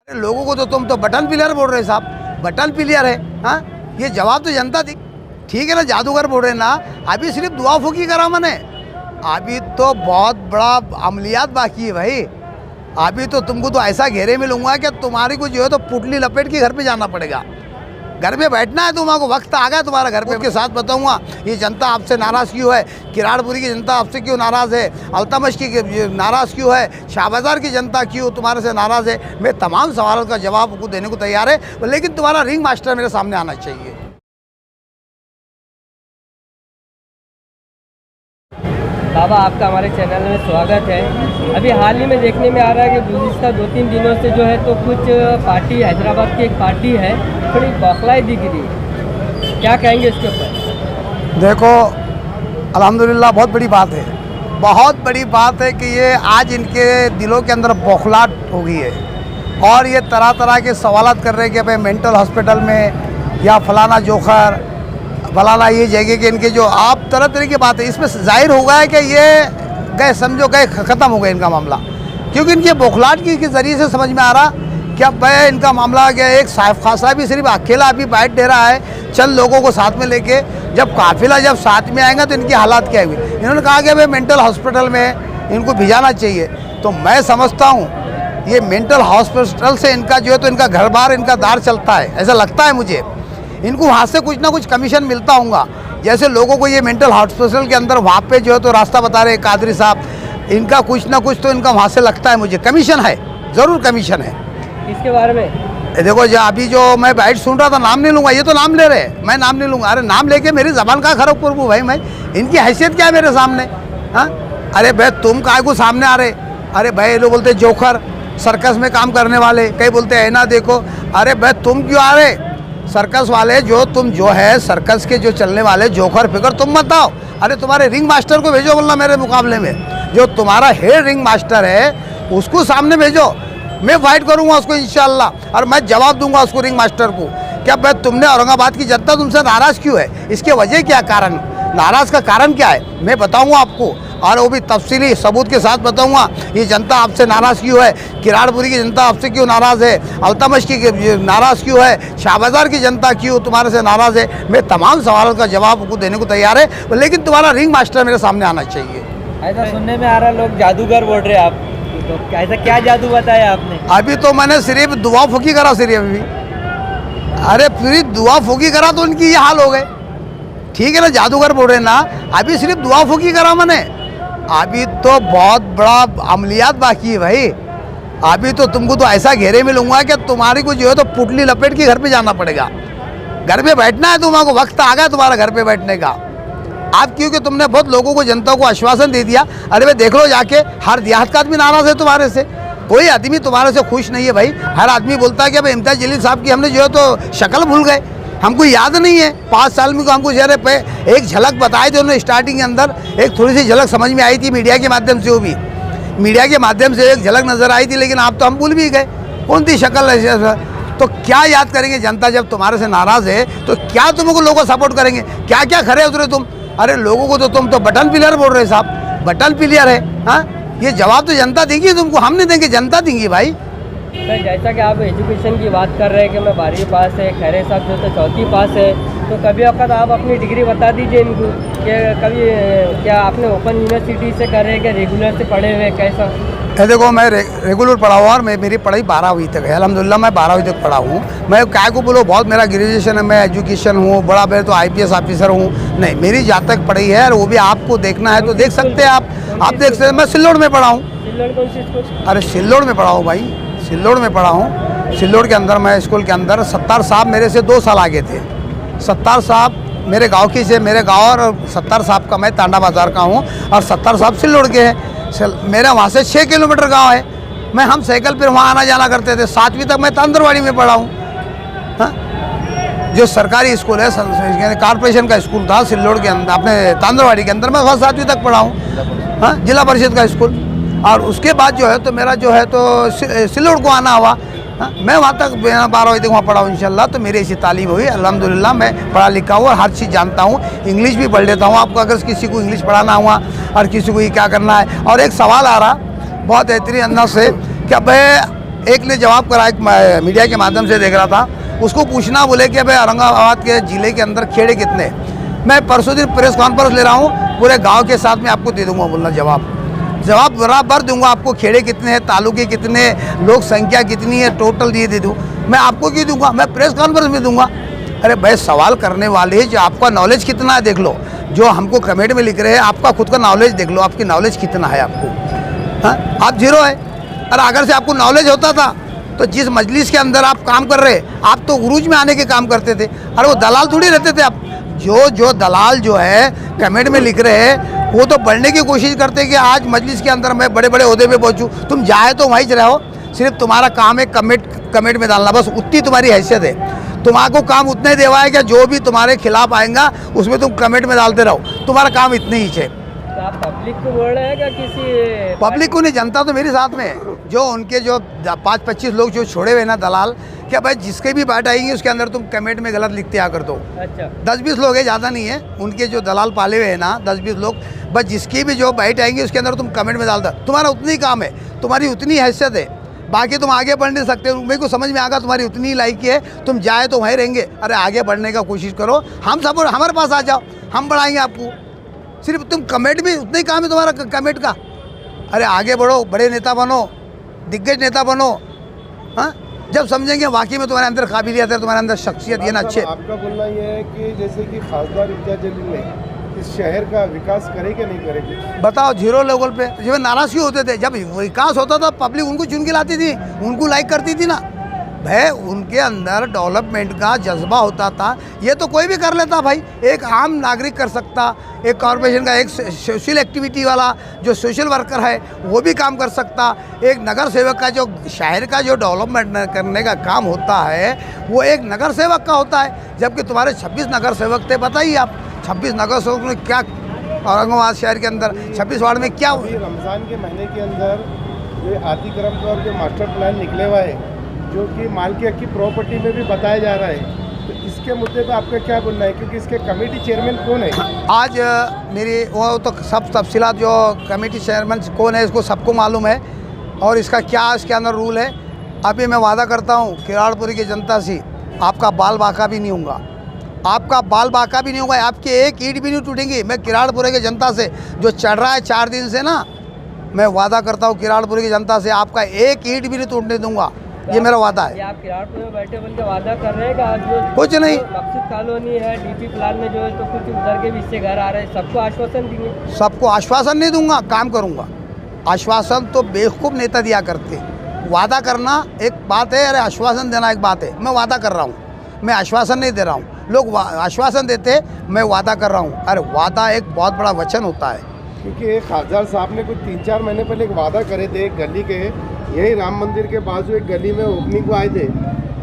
लोगों को तो तुम तो बटन प्लेयर बोल रहे साहब, बटन प्लेयर है। हाँ, ये जवाब तो जनता दी। ठीक है ना, जादूगर बोल रहे ना, अभी सिर्फ दुआ फूकी करा मैंने, अभी तो बहुत बड़ा अमलियात बाकी है भाई। अभी तो तुमको तो ऐसा घेरे में लूँगा कि तुम्हारी को जो है तो पुटली लपेट के घर पे जाना पड़ेगा। घर पे बैठना है तुम्हारा, वक्त आ गया तुम्हारा घर पे। के साथ बताऊंगा ये जनता आपसे नाराज़ क्यों है, किराड़पुरी की जनता आपसे क्यों नाराज़ है, अल्तमश की नाराज़ क्यों है, शाहबाजार की जनता क्यों तुम्हारे से नाराज़ है। मैं तमाम सवालों का जवाब को देने को तैयार है, लेकिन तुम्हारा रिंग मास्टर मेरे सामने आना चाहिए। बाबा, आपका हमारे चैनल में स्वागत है। अभी हाल ही में देखने में आ रहा है कि गुज़िश्ता 2-3 दिनों से जो है तो कुछ पार्टी, हैदराबाद की एक पार्टी है, थोड़ी बौखलाई दिख रही है, क्या कहेंगे इसके ऊपर? देखो, अल्हम्दुलिल्लाह बहुत बड़ी बात है, बहुत बड़ी बात है कि ये आज इनके दिलों के अंदर बौखलाहट हो गई है और ये तरह तरह के सवालात कर रहे हैं कि भाई मेंटल हॉस्पिटल में या फलाना जोखर फलाना ये जगह के इनके जो आप तरह तरह की बात है। इसमें जाहिर हो गया है कि ये गए, समझो गए, ख़त्म हो गया इनका मामला, क्योंकि इनके बौखलाहट के ज़रिए से समझ में आ रहा कि अब भाई इनका मामला क्या है। एक साहब खासा भी सिर्फ अकेला अभी बैठ दे रहा है चंद लोगों को साथ में लेके, जब काफिला जब साथ में आएगा तो इनकी हालात क्या हुई। इन्होंने कहा कि भाई मेंटल हॉस्पिटल में इनको भिजाना चाहिए, तो मैं समझता हूँ ये मेंटल हॉस्पिटल से इनका जो है तो इनका घर बार इनका दार चलता है, ऐसा लगता है मुझे। इनको वहाँ से कुछ ना कुछ कमीशन मिलता होगा, जैसे लोगों को ये मेंटल हॉस्पिटल के अंदर वहाँ पे जो है तो रास्ता बता रहे कादरी साहब, इनका कुछ ना कुछ तो इनका वहाँ से लगता है मुझे, कमीशन है, ज़रूर कमीशन है। इसके बारे में देखो, जो अभी जो मैं बाइट सुन रहा था, नाम नहीं लूँगा, ये तो नाम ले रहे, मैं नाम नहीं लूँगा। अरे नाम लेके मेरी ज़बान का खराब करूँ भाई, मैं इनकी हैसियत क्या है मेरे सामने? हाँ, अरे भाई तुम काय को सामने आ रहे? अरे भाई लोग बोलते जोकर, सर्कस में काम करने वाले, कई बोलते हैं ना देखो। अरे भाई तुम क्यों आ रहे? सर्कस वाले जो तुम जो है सर्कस के जो चलने वाले जोकर फिगर तुम बताओ। अरे तुम्हारे रिंग मास्टर को भेजो, बोलना मेरे मुकाबले में जो तुम्हारा हेड रिंग मास्टर है उसको सामने भेजो, मैं फाइट करूंगा उसको इंशाल्लाह, और मैं जवाब दूंगा उसको रिंग मास्टर को। क्या भाई तुमने औरंगाबाद की जनता तुमसे नाराज़ क्यों है, इसके वजह क्या कारण, नाराज़ का कारण क्या है मैं बताऊंगा आपको, और वो भी तफसीली सबूत के साथ बताऊंगा। ये जनता आपसे नाराज़ क्यों है, किराड़पुरी की जनता आपसे क्यों नाराज़ है, अल्तमश की नाराज़ क्यों है, शाहबाजार की जनता क्यों तुम्हारे से नाराज़ है। मैं तमाम सवालों का जवाब को देने को तैयार है, लेकिन तुम्हारा रिंग मास्टर मेरे सामने आना चाहिए। ऐसा सुनने में आ रहा है लोग जादूगर बोल रहे हैं आप, तो ऐसा क्या जादू बताया आपने? अभी तो मैंने सिर्फ दुआ फूकी करा सिर्फ अभी। अरे सिर्फ दुआ फूकी करा तो उनकी ये हाल हो गए। ठीक है ना, जादूगर बोल रहे ना, अभी सिर्फ दुआ फूकी करा मैंने, अभी तो बहुत बड़ा अमलियात बाकी है भाई। अभी तो तुमको तो ऐसा घेरे में लूँगा कि तुम्हारी को जो है तो पुटली लपेट के घर पे जाना पड़ेगा। घर पे बैठना है तुम्हारा, वक्त आ गया तुम्हारा घर पे बैठने का। आप क्योंकि तुमने बहुत लोगों को, जनता को आश्वासन दे दिया। अरे भाई देख लो जाके, हर देहात का आदमी नाराज़ है तुम्हारे से, कोई आदमी तुम्हारे से खुश नहीं है भाई। हर आदमी बोलता है कि भाई इम्तियाज़ जलील साहब की हमने जो है तो शक्ल भूल गए, हमको याद नहीं है। 5 साल में को हमको चेहरे पे एक झलक बताई थी उन्होंने स्टार्टिंग के अंदर, एक थोड़ी सी झलक समझ में आई थी मीडिया के माध्यम से, वो भी मीडिया के माध्यम से एक झलक नज़र आई थी, लेकिन आप तो हम भूल भी गए कौन थी शक्ल। तो क्या याद करेंगे जनता जब तुम्हारे से नाराज़ है, तो क्या तुमको लोगों सपोर्ट करेंगे, क्या क्या खड़े उतरे तुम। अरे लोगों को तो तुम तो बटन प्लेयर बोल रहे साहब, बटन प्लेयर है। हाँ, ये जवाब तो जनता देंगी तुमको, हम नहीं देंगे, जनता देंगी भाई। सर, जैसा कि आप एजुकेशन की बात कर रहे हैं कि मैं 12वीं पास है, खैरे साहब जो तो 4वीं पास है, तो कभी वक्त आप अपनी डिग्री बता दीजिए इनको कि कभी क्या आपने ओपन यूनिवर्सिटी से कर रहे हैं, क्या रेगुलर से पढ़े हुए, कैसा? देखो, मैं रेगुलर पढ़ा हुआ और मेरी पढ़ाई 12वीं तक है, अल्हम्दुलिल्लाह मैं 12वीं तक पढ़ा हूँ। मैं क्या को बोलो, बहुत मेरा ग्रेजुएशन है, मैं एजुकेशन हूँ, बड़ा मैं तो IPS ऑफिसर हूँ। नहीं, मेरी जहाँ तक पढ़ाई है, और वो भी आपको देखना है तो देख सकते हैं आप देख सकते हैं। मैं सिल्लोड़ में पढ़ा हूँ। सिल्लोड़ कौन सी स्कूल? अरे सिल्लोड़ में पढ़ा हूँ भाई, सिल्लोड़ में पढ़ा हूँ। सिल्लोड़ के अंदर मैं स्कूल के अंदर, सत्तार साहब मेरे से 2 साल आगे थे। सत्तार साहब मेरे गांव की से, मेरे गांव, और सत्तार साहब का मैं तांडा बाज़ार का हूँ, और सत्तार साहब सिल्लोड़ के हैं। मेरा वहाँ से 6 किलोमीटर गांव है। मैं हम साइकिल पर वहाँ आना जाना करते थे। 7वीं तक मैं तांदरवाड़ी में पढ़ा हूँ। हाँ, जो सरकारी स्कूल है, कॉर्पोरेशन का स्कूल था सिल्लोड़ के अंदर, अपने तांदरवाड़ी के अंदर, मैं वहाँ 7वीं तक पढ़ा हूँ। हाँ, जिला परिषद का स्कूल। और उसके बाद जो है तो मेरा जो है तो सिल्लोड़ को आना हुआ। मैं वहाँ तक 12वीं तक वहाँ पढ़ा हूँ इंशाल्लाह। तो मेरी ऐसी तालीम हुई, अल्हम्दुलिल्लाह मैं पढ़ा लिखा हूँ और हर चीज़ जानता हूँ। इंग्लिश भी पढ़ लेता हूँ। आपको अगर किसी को इंग्लिश पढ़ाना हुआ और किसी को ये क्या करना है। और एक सवाल आ रहा बहुत बेहतरीन अंदाज से कि भाई एक ने जवाब करा, एक मीडिया के माध्यम से देख रहा था, उसको पूछना बोले कि भाई औरंगाबाद के ज़िले के अंदर खेड़े कितने। मैं परसों दिन प्रेस कॉन्फ्रेंस ले रहा हूँ, पूरे गांव के साथ में आपको दे दूंगा बोलना जवाब बराबर दूंगा आपको। खेड़े कितने हैं, तालुके कितने, लोक संख्या कितनी है, टोटल ये दे दूँ। मैं आपको क्यों दूंगा, मैं प्रेस कॉन्फ्रेंस में दूंगा। अरे भाई सवाल करने वाले जो आपका नॉलेज कितना है देख लो, जो हमको कमेंट में लिख रहे हैं आपका खुद का नॉलेज देख लो, आपकी नॉलेज कितना है आपको। हाँ, आप जीरो है। अरे अगर से आपको नॉलेज होता था तो जिस मजलिस के अंदर आप काम कर रहे, आप तो उरूज में आने के काम करते थे। अरे वो दलाल थोड़ी रहते थे आप। जो दलाल जो है कमेंट में लिख रहे हैं वो तो बढ़ने की कोशिश करते हैं कि आज मजलिस के अंदर मैं बड़े बड़े ओहदे पे पहुंचूं। तुम जाए तो वहीं रहो, सिर्फ तुम्हारा काम है कमेंट में डालना, बस उतनी तुम्हारी हैसियत है। तुम्हारा काम उतना ही देवा है कि जो भी तुम्हारे खिलाफ आएगा उसमें तुम कमेंट में डालते रहो, तुम्हारा काम इतने ही है। तो आप पब्लिक को बोल रहे हैं क्या किसी पब्लिक को नहीं, जनता तो मेरे साथ में है। जो उनके जो 5-25 लोग जो छोड़े हुए ना दलाल, क्या भाई जिसके भी बात आएंगे उसके अंदर तुम कमेंट में गलत लिखते आ कर दो। अच्छा 10-20 लोग है, ज़्यादा नहीं है। उनके जो दलाल पाले हुए हैं ना 10-20 लोग, बस जिसकी भी जो बाइट आएंगी उसके अंदर तुम कमेंट में डाल दो। तुम्हारा उतनी ही काम है, तुम्हारी उतनी हैसियत है, बाकी तुम आगे बढ़ नहीं सकते। मेरे को समझ में आगा तुम्हारी उतनी लायकी है, तुम जाए तो वहीं रहेंगे। अरे आगे बढ़ने का कोशिश करो, हम सब हमारे पास आ जाओ, हम बढ़ाएंगे आपको। सिर्फ तुम कमेंट में उतना ही काम है तुम्हारा कमेंट का। अरे आगे बढ़ो, बड़े नेता बनो, दिग्गज नेता बनो। हाँ, जब समझेंगे वाकई में तुम्हारे अंदर काबिलियत है, तुम्हारे अंदर शख्सियत है ना अच्छे। आपका बोलना ये है कि जैसे कि खासदार इम्तियाज जलील ने इस शहर का विकास करे कि नहीं करेगी? बताओ, जीरो लेवल पे जो नाराज क्यों होते थे? जब विकास होता था पब्लिक उनको चुन के लाती थी, उनको लाइक करती थी ना भाई। उनके अंदर डेवलपमेंट का जज्बा होता था। ये तो कोई भी कर लेता भाई, एक आम नागरिक कर सकता, एक कॉरपोरेशन का एक सोशल एक्टिविटी वाला जो सोशल वर्कर है वो भी काम कर सकता। एक नगर सेवक का जो शहर का जो डेवलपमेंट करने का काम होता है वो एक नगर सेवक का होता है। जबकि तुम्हारे 26 नगर सेवक थे, बताइए आप 26 नगर सेवक में क्या औरंगाबाद शहर के अंदर 26 वार्ड में क्या अभी रमज़ान के महीने के अंदर जो आतिक्रम का जो मास्टर प्लान निकले हुआ है, जो कि मालिक हक की प्रॉपर्टी में भी बताया जा रहा है, तो इसके मुद्दे पे आपका क्या बोलना है? क्योंकि इसके कमेटी चेयरमैन कौन है? आज मेरी वो तो सब तफसीलात जो कमेटी चेयरमैन कौन है इसको सबको मालूम है, और इसका क्या इसके अंदर रूल है। अभी मैं वादा करता हूँ किराड़पुरी की जनता से आपका बाल बाका भी नहीं होगा, आपका बाल बाका भी नहीं होगा, आपकी एक ईंट भी नहीं टूटेंगी। मैं किराड़पुरी की जनता से जो चढ़ रहा है 4 दिन से ना, मैं वादा करता हूँ किराड़पुरी की जनता से आपका एक ईंट भी नहीं टूटने दूंगा। ये मेरा वादा है। ये आप किराड़पुर में बैठे बन के वादा कर रहे हैं कि आज जो कुछ नहीं, मकसूद कॉलोनी है डीपी प्लान में जो है तो कुछ उधर के भी हिस्से घर आ रहे हैं, सबको आश्वासन देंगे? सबको आश्वासन नहीं दूंगा, काम करूंगा। आश्वासन तो बेवकूफ़ नेता दिया करते, वादा करना एक बात है, अरे आश्वासन देना एक बात है। मैं वादा कर रहा हूँ, मैं आश्वासन नहीं दे रहा हूँ। लोग आश्वासन देते, मैं वादा कर रहा हूँ। अरे वादा एक बहुत बड़ा वचन होता है। क्योंकि खासदार साहब ने कुछ 3-4 महीने पहले एक वादा करे थे, एक गली के यही राम मंदिर के बाजू एक गली में ओपनिंग को आए थे,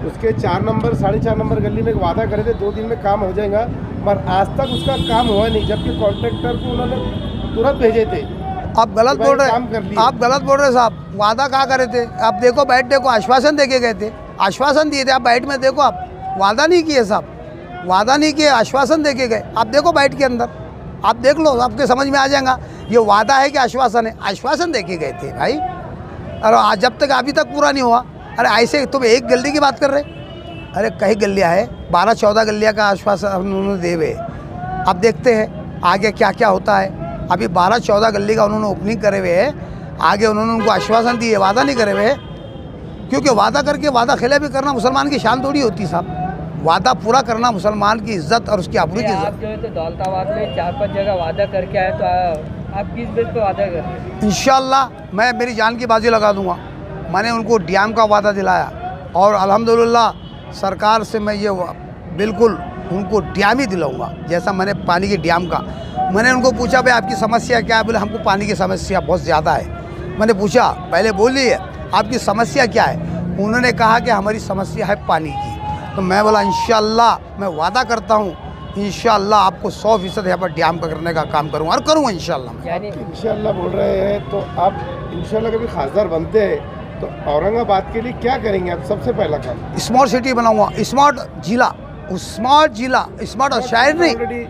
उसके 4 नंबर 4.5 नंबर गली में एक वादा करे थे 2 दिन में काम हो जाएगा, पर आज तक उसका काम हुआ नहीं, जबकि कॉन्ट्रैक्टर को उन्होंने तुरंत भेजे थे। आप गलत बोल रहे हैं, आप गलत बोल रहे हैं साहब। वादा कहाँ करे थे आप? देखो बैठ, देखो आश्वासन दे के गए थे, आश्वासन दिए थे। आप बैठ में देखो, आप वादा नहीं किए साहब, वादा नहीं किए, आश्वासन दे के गए। आप देखो बैठ के अंदर, आप देख लो, आपके समझ में आ जाएगा ये वादा है कि आश्वासन है। आश्वासन दे के गए थे भाई, और आज जब तक अभी तक पूरा नहीं हुआ। अरे ऐसे तुम एक गली की बात कर रहे, अरे कई गलियाँ है, 12-14 गलियाँ का आश्वासन उन्होंने दे हुए। अब देखते हैं आगे क्या क्या होता है। अभी 12-14 गली का उन्होंने ओपनिंग करे हुए है, आगे उन्होंने उनको आश्वासन दिए, वादा नहीं करे हुए। क्योंकि वादा करके वादा खिलाफी करना मुसलमान की शान थोड़ी होती साहब। वादा पूरा करना मुसलमान की इज्जत और उसकी आबरू की आप इज्जत। जो है तो दौलताबाद में 4-5 जगह वादा करके आए, तो आप किस बेस पे वादा कर रहे हैं? इंशाल्लाह मैं मेरी जान की बाजी लगा दूंगा। मैंने उनको डैम का वादा दिलाया, और अल्हम्दुलिल्लाह सरकार से मैं ये बिल्कुल उनको डैम ही दिलाऊंगा, जैसा मैंने पानी के डैम का। मैंने उनको पूछा भाई आपकी समस्या क्या है? बोले हमको पानी की समस्या बहुत ज़्यादा है। मैंने पूछा पहले बोलिए आपकी समस्या क्या है? उन्होंने कहा कि हमारी समस्या है पानी की। तो मैं बोला इंशाल्लाह मैं वादा करता हूँ, इंशाल्लाह आपको 100% यहाँ पर डैम करने का काम करूँगा, और करूँगा इंशाल्लाह। यानी इंशाल्लाह बोल रहे हैं, तो आप इंशाल्लाह कभी खासदार बनते हैं तो औरंगाबाद के लिए क्या करेंगे आप? सबसे पहला काम स्मार्ट सिटी बनाऊँगा, स्मार्ट जिला, स्मार्ट जिला, स्मार्ट शहर नहीं। ऑलरेडी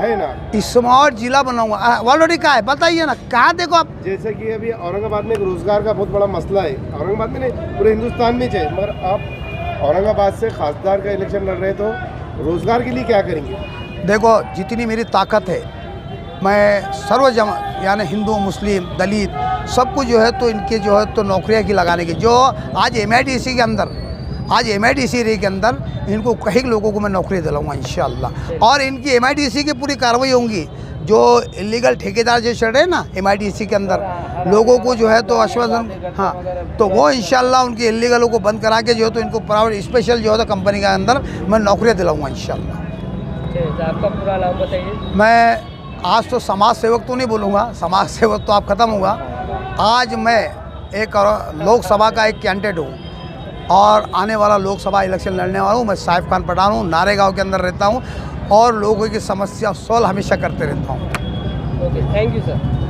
है ना। स्मार्ट जिला बनाऊंगा। ऑलरेडी कहा है, बताइए ना कहाँ देखो आप। जैसे कि अभी औरंगाबाद में एक रोजगार का बहुत बड़ा मसला है, औरंगाबाद में नहीं पूरे हिंदुस्तान में चाहिए, मगर आप औरंगाबाद से खासदार का इलेक्शन लड़ रहे तो रोजगार के लिए क्या करेंगे? देखो जितनी मेरी ताकत है मैं यानी हिंदू मुस्लिम दलित सबको जो है तो इनके जो है तो नौकरियां की लगाने की, जो आज MIDC के अंदर के अंदर इनको कई लोगों को मैं नौकरी दिलाऊंगा इंशाअल्लाह। और इनकी MIDC की पूरी कार्रवाई होंगी। जो इलीगल ठेकेदार जो चल रहे हैं ना MIDC के अंदर लोगों को जो है तो आश्वासन, हाँ, तो वो इंशाअल्लाह उनके इलीगलों को बंद करा के जो है तो इनको प्राइवेट स्पेशल जो है तो कंपनी के अंदर मैं नौकरियाँ दिलाऊंगा इंशाअल्लाह। आपका पूरा नाम बताइए। मैं आज तो समाज सेवक तो नहीं बोलूँगा, समाज सेवक तो आप ख़त्म होगा। आज मैं एक लोकसभा का एक कैंडिडेट हूँ और आने वाला लोकसभा इलेक्शन लड़ने वाला हूँ। मैं साइफ खान पठान हूँ, नारेगांव के अंदर रहता हूँ और लोगों की समस्या सॉल्व हमेशा करते रहता हूँ। Okay, thank you sir.